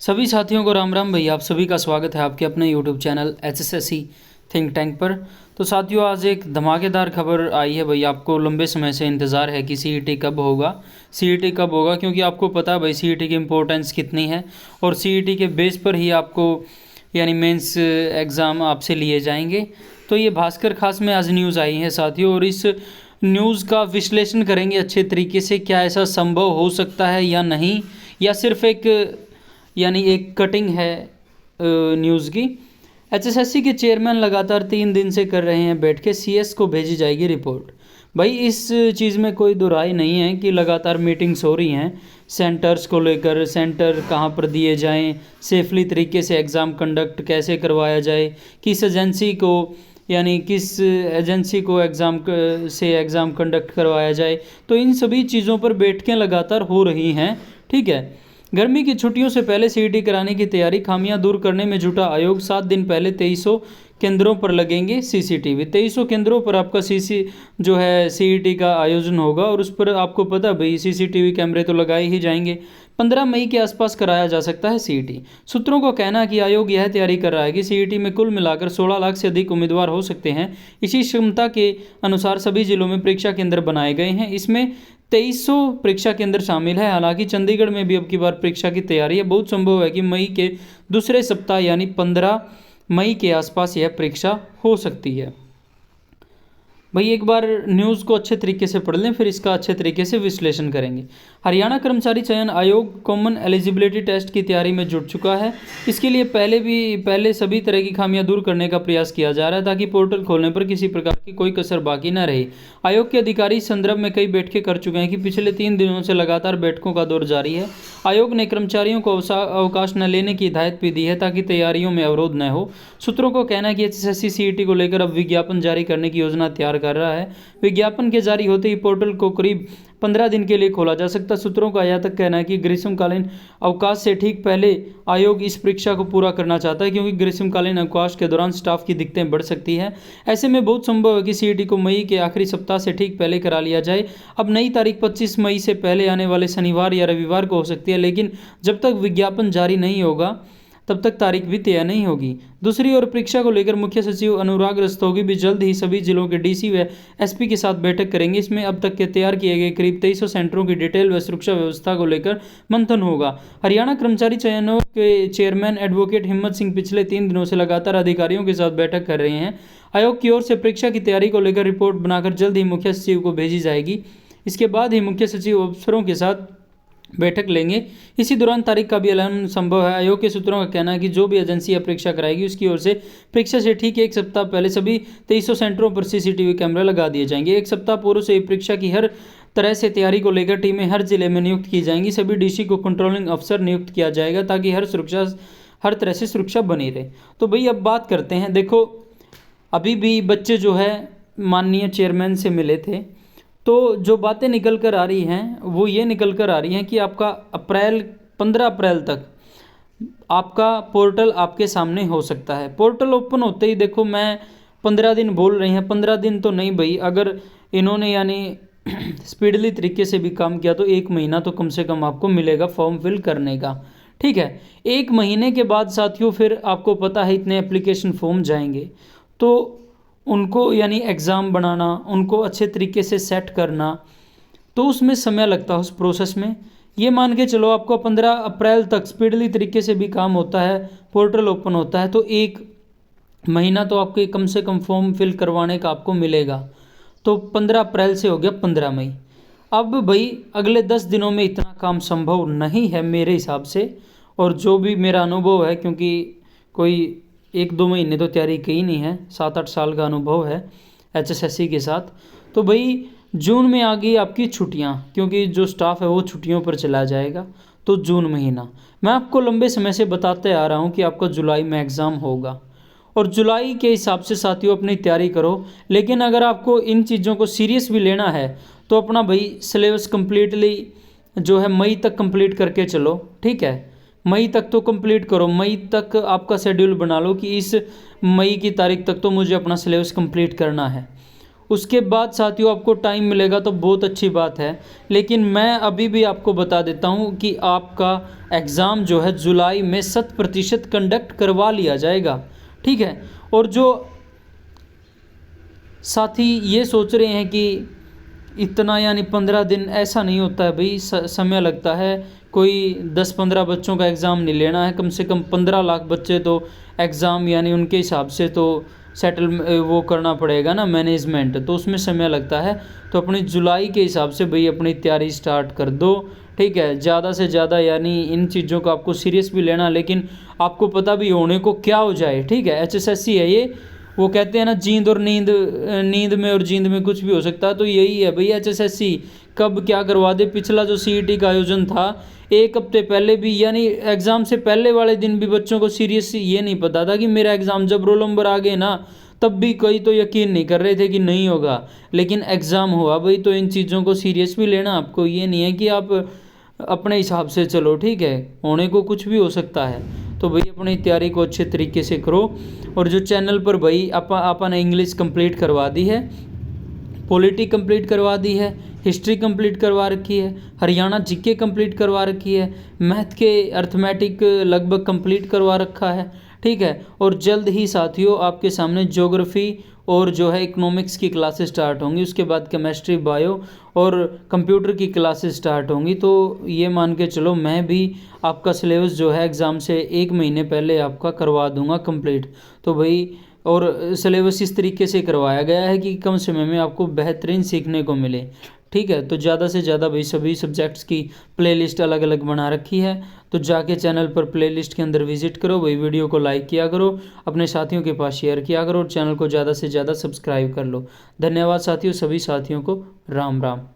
सभी साथियों को राम राम भैया। आप सभी का स्वागत है आपके अपने YouTube channel HSSC think tank पर। तो साथियों, आज एक धमाकेदार खबर आई है भैया। आपको लंबे समय से इंतज़ार है कि सीईटी कब होगा, सीईटी कब होगा, क्योंकि आपको पता है भाई सीईटी की इम्पोर्टेंस कितनी है। और सीईटी के बेस पर ही आपको यानी मेंस एग्ज़ाम आपसे लिए जाएंगे। तो ये भास्कर खास में आज न्यूज़ आई है साथियों, और इस न्यूज़ का विश्लेषण करेंगे अच्छे तरीके से। क्या ऐसा संभव हो सकता है या नहीं, या सिर्फ एक यानी एक कटिंग है न्यूज़ की। एचएसएससी के चेयरमैन लगातार 3 दिन से कर रहे हैं बैठकें, सीएस को भेजी जाएगी रिपोर्ट। भाई इस चीज़ में कोई दो राय नहीं है कि लगातार मीटिंग्स हो रही हैं सेंटर्स को लेकर। सेंटर कहाँ पर दिए जाएं, सेफली तरीके से एग्ज़ाम कंडक्ट कैसे करवाया जाए, किस एजेंसी को यानी किस एजेंसी को एग्ज़ाम कंडक्ट करवाया जाए। तो इन सभी चीज़ों पर बैठकें लगातार हो रही हैं। ठीक है, गर्मी की छुट्टियों से पहले सीईटी कराने की तैयारी, खामियां दूर करने में जुटा आयोग। 7 दिन पहले 2300 केंद्रों पर लगेंगे सीसीटीवी। 2300 केंद्रों पर आपका सीईटी का आयोजन होगा, और उस पर आपको पता भाई सीसीटीवी कैमरे तो लगाए ही जाएंगे। 15 मई के आसपास कराया जा सकता है सीईटी। सूत्रों का कहना है कि आयोग यह तैयारी कर रहा है कि सीईटी में कुल मिलाकर 16 लाख से अधिक उम्मीदवार हो सकते हैं। इसी क्षमता के अनुसार सभी जिलों में परीक्षा केंद्र बनाए गए हैं। इसमें 2300 परीक्षा केंद्र शामिल है। हालांकि चंडीगढ़ में भी अब की बार परीक्षा की तैयारी है। बहुत संभव है कि मई के दूसरे सप्ताह यानी 15 मई के आसपास यह परीक्षा हो सकती है। भाई एक बार न्यूज़ को अच्छे तरीके से पढ़ लें, फिर इसका अच्छे तरीके से विश्लेषण करेंगे। हरियाणा कर्मचारी चयन आयोग कॉमन एलिजिबिलिटी टेस्ट की तैयारी में जुट चुका है। इसके लिए पहले सभी तरह की खामियां दूर करने का प्रयास किया जा रहा है, ताकि पोर्टल खोलने पर किसी प्रकार की कोई कसर बाकी न रहे। आयोग के अधिकारी इस संदर्भ में कई बैठकें कर चुके हैं कि पिछले 3 दिनों से लगातार बैठकों का दौर जारी है। आयोग ने कर्मचारियों को अवकाश न लेने की हिदायत भी दी है, ताकि तैयारियों में अवरोध न हो। सूत्रों को कहना है कि एचएसएससी सीईटी को लेकर अब विज्ञापन जारी करने की योजना तैयार कर रहा है। विज्ञापन के जारी होते ही पोर्टल को करीब 15 दिन के लिए खोला जा सकता है। सूत्रों का यह तक कहना है कि ग्रीष्मकालीन अवकाश से ठीक पहले आयोग इस परीक्षा को पूरा करना चाहता है, क्योंकि ग्रीष्मकालीन अवकाश के दौरान स्टाफ की दिक्कतें बढ़ सकती हैं। ऐसे में बहुत संभव है कि सीईटी को मई के आखिरी सप्ताह से ठीक पहले करा लिया जाए। अब नई तारीख 25 मई से पहले आने वाले शनिवार या रविवार को हो सकती है, लेकिन जब तक विज्ञापन जारी नहीं होगा तब तक तारीख भी तय नहीं होगी। दूसरी ओर परीक्षा को लेकर मुख्य सचिव अनुराग रस्तोगी भी जल्द ही सभी जिलों के डीसी व एसपी के साथ बैठक करेंगे। इसमें अब तक के तैयार किए गए करीब 2300 सेंटरों की डिटेल व सुरक्षा व्यवस्था को लेकर मंथन होगा। हरियाणा कर्मचारी चयनों के चेयरमैन एडवोकेट हिम्मत सिंह पिछले 3 दिनों से लगातार अधिकारियों के साथ बैठक कर रहे हैं। आयोग की ओर से परीक्षा की तैयारी को लेकर रिपोर्ट बनाकर जल्द ही मुख्य सचिव को भेजी जाएगी। इसके बाद ही मुख्य सचिव अफसरों के साथ बैठक लेंगे। इसी दौरान तारीख का भी ऐलान संभव है। आयोग के सूत्रों का कहना है कि जो भी एजेंसी परीक्षा कराएगी उसकी ओर से परीक्षा से ठीक 1 सप्ताह पहले सभी 2300 सेंटरों पर सीसीटीवी कैमरे लगा दिए जाएंगे। 1 सप्ताह पूर्व से परीक्षा की हर तरह से तैयारी को लेकर टीमें हर जिले में नियुक्त की जाएंगी। सभी डीसी को कंट्रोलिंग अफसर नियुक्त किया जाएगा, ताकि हर तरह से सुरक्षा बनी रहे। तो भाई अब बात करते हैं। देखो, अभी भी बच्चे जो है माननीय चेयरमैन से मिले थे, तो जो बातें निकल कर आ रही हैं वो ये निकल कर आ रही हैं कि आपका 15 अप्रैल तक आपका पोर्टल आपके सामने हो सकता है। पोर्टल ओपन होते ही देखो, मैं 15 दिन बोल रही हैं, 15 दिन तो नहीं भाई, अगर इन्होंने यानी स्पीडली तरीके से भी काम किया तो 1 महीना तो कम से कम आपको मिलेगा फॉर्म फिल करने का। ठीक है, 1 महीने के बाद साथियों फिर आपको पता है इतने एप्लीकेशन फॉर्म जाएंगे, तो उनको यानी एग्ज़ाम बनाना, उनको अच्छे तरीके से सेट करना, तो उसमें समय लगता है उस प्रोसेस में। ये मान के चलो आपको 15 अप्रैल तक स्पीडली तरीके से भी काम होता है, पोर्टल ओपन होता है, तो 1 महीना तो आपके कम से कम फॉर्म फिल करवाने का आपको मिलेगा। तो 15 अप्रैल से हो गया 15 मई। अब भाई अगले 10 दिनों में इतना काम संभव नहीं है मेरे हिसाब से, और जो भी मेरा अनुभव है, क्योंकि कोई 1-2 महीने तो तैयारी की नहीं है, 7-8 साल का अनुभव है एचएसएससी के साथ। तो भाई जून में आ गई आपकी छुट्टियां, क्योंकि जो स्टाफ है वो छुट्टियों पर चला जाएगा। तो जून महीना मैं आपको लंबे समय से बताते आ रहा हूँ कि आपका जुलाई में एग्ज़ाम होगा, और जुलाई के हिसाब से साथियों अपनी तैयारी करो। लेकिन अगर आपको इन चीज़ों को सीरियस भी लेना है तो अपना भाई सिलेबस कम्प्लीटली जो है मई तक कंप्लीट करके चलो। ठीक है, मई तक तो कंप्लीट करो। मई तक आपका शेड्यूल बना लो कि इस मई की तारीख तक तो मुझे अपना सिलेबस कंप्लीट करना है। उसके बाद साथियों आपको टाइम मिलेगा तो बहुत अच्छी बात है, लेकिन मैं अभी भी आपको बता देता हूँ कि आपका एग्ज़ाम जो है जुलाई में 100% कंडक्ट करवा लिया जाएगा, ठीक है। और जो साथी ये सोच रहे हैं कि इतना यानी 15 दिन, ऐसा नहीं होता है भाई, समय लगता है। कोई 10-15 बच्चों का एग्ज़ाम नहीं लेना है, कम से कम 15 लाख बच्चे तो एग्ज़ाम यानी उनके हिसाब से तो सेटल वो करना पड़ेगा ना, मैनेजमेंट, तो उसमें समय लगता है। तो अपनी जुलाई के हिसाब से भाई अपनी तैयारी स्टार्ट कर दो, ठीक है। ज़्यादा से ज़्यादा यानी इन चीज़ों को आपको सीरियस भी लेना, लेकिन आपको पता भी होने को क्या हो जाए, ठीक है। HSSC है ये, वो कहते हैं ना जींद और नींद, नींद में और जींद में कुछ भी हो सकता है, तो यही है भाई HSSC कब क्या करवा दे। पिछला जो CET का आयोजन था 1 हफ्ते पहले भी, यानी एग्ज़ाम से पहले वाले दिन भी बच्चों को सीरियस ये नहीं पता था कि मेरा एग्ज़ाम, जब रोल नंबर आ गए ना तब भी कई तो यकीन नहीं कर रहे थे कि नहीं होगा, लेकिन एग्ज़ाम हुआ भाई। तो इन चीज़ों को सीरियस भी लेना आपको, ये नहीं है कि आप अपने हिसाब से चलो, ठीक है, होने को कुछ भी हो सकता है। तो भाई अपनी तैयारी को अच्छे तरीके से करो। और जो चैनल पर भाई अपन इंग्लिश कंप्लीट करवा दी है, पॉलिटी कंप्लीट करवा दी है, हिस्ट्री कंप्लीट करवा रखी है, हरियाणा जीके कंप्लीट करवा रखी है, मैथ के अर्थमेटिक लगभग कंप्लीट करवा रखा है, ठीक है। और जल्द ही साथियों आपके सामने ज्योग्राफी और जो है इकोनॉमिक्स की क्लासेस स्टार्ट होंगी, उसके बाद केमिस्ट्री, बायो और कंप्यूटर की क्लासेस स्टार्ट होंगी। तो ये मान के चलो मैं भी आपका सिलेबस जो है एग्ज़ाम से 1 महीने पहले आपका करवा दूंगा कंप्लीट। तो भाई, और सिलेबस इस तरीके से करवाया गया है कि कम समय में आपको बेहतरीन सीखने को मिले, ठीक है। तो ज़्यादा से ज़्यादा भाई सभी सब्जेक्ट्स की प्लेलिस्ट अलग अलग बना रखी है, तो जाके चैनल पर प्लेलिस्ट के अंदर विजिट करो भाई, वीडियो को लाइक किया करो, अपने साथियों के पास शेयर किया करो और चैनल को ज़्यादा से ज़्यादा सब्सक्राइब कर लो। धन्यवाद साथियों, सभी साथियों को राम राम।